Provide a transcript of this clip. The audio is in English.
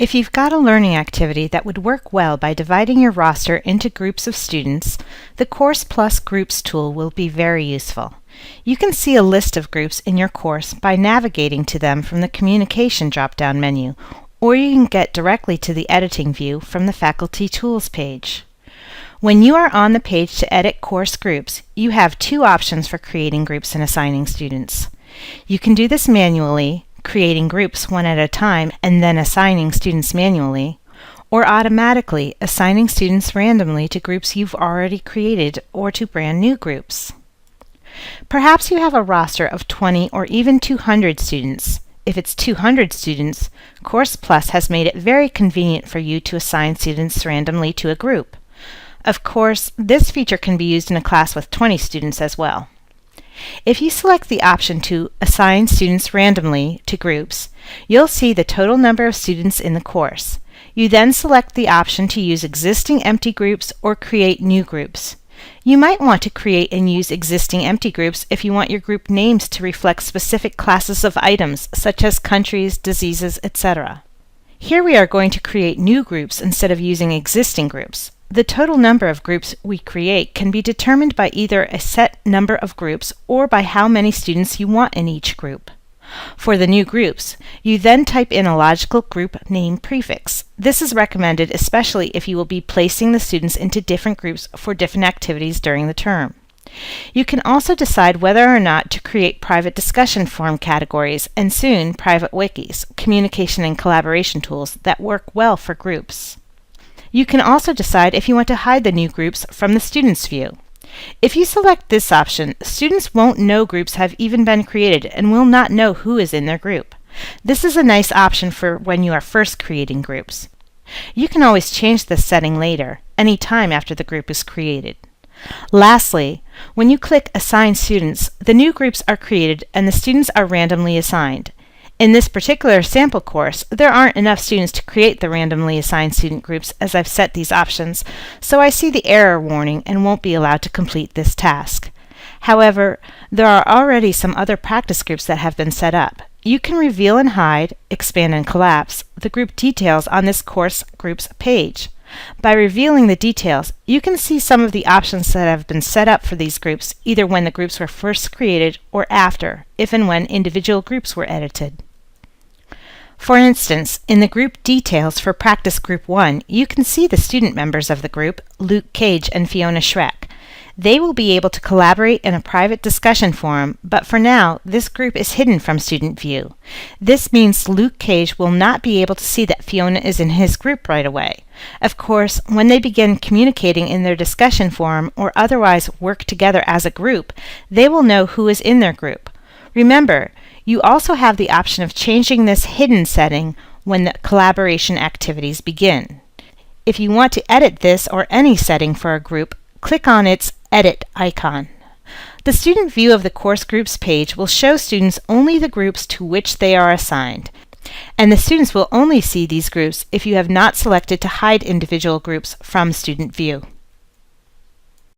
If you've got a learning activity that would work well by dividing your roster into groups of students, the Course Plus Groups tool will be very useful. You can see a list of groups in your course by navigating to them from the Communication drop-down menu, or you can get directly to the editing view from the Faculty Tools page. When you are on the page to edit course groups, you have two options for creating groups and assigning students. You can do this manually, creating groups one at a time and then assigning students manually, or automatically assigning students randomly to groups you've already created or to brand new groups. Perhaps you have a roster of 20 or even 200 students. If it's 200 students, Course Plus has made it very convenient for you to assign students randomly to a group. Of course, this feature can be used in a class with 20 students as well. If you select the option to assign students randomly to groups, you'll see the total number of students in the course. You then select the option to use existing empty groups or create new groups. You might want to create and use existing empty groups if you want your group names to reflect specific classes of items, such as countries, diseases, etc. Here we are going to create new groups instead of using existing groups. The total number of groups we create can be determined by either a set number of groups or by how many students you want in each group. For the new groups, you then type in a logical group name prefix. This is recommended especially if you will be placing the students into different groups for different activities during the term. You can also decide whether or not to create private discussion forum categories and soon private wikis, communication and collaboration tools that work well for groups. You can also decide if you want to hide the new groups from the students' view. If you select this option, students won't know groups have even been created and will not know who is in their group. This is a nice option for when you are first creating groups. You can always change this setting later, any time after the group is created. Lastly, when you click Assign Students, the new groups are created and the students are randomly assigned. In this particular sample course, there aren't enough students to create the randomly assigned student groups as I've set these options, so I see the error warning and won't be allowed to complete this task. However, there are already some other practice groups that have been set up. You can reveal and hide, expand and collapse the group details on this course groups page. By revealing the details, you can see some of the options that have been set up for these groups, either when the groups were first created or after, if and when individual groups were edited. For instance, in the group details for Practice Group 1, you can see the student members of the group, Luke Cage and Fiona Schreck. They will be able to collaborate in a private discussion forum, but for now, this group is hidden from student view. This means Luke Cage will not be able to see that Fiona is in his group right away. Of course, when they begin communicating in their discussion forum or otherwise work together as a group, they will know who is in their group. Remember, you also have the option of changing this hidden setting when the collaboration activities begin. If you want to edit this or any setting for a group, click on its Edit icon. The student view of the course groups page will show students only the groups to which they are assigned, and the students will only see these groups if you have not selected to hide individual groups from student view.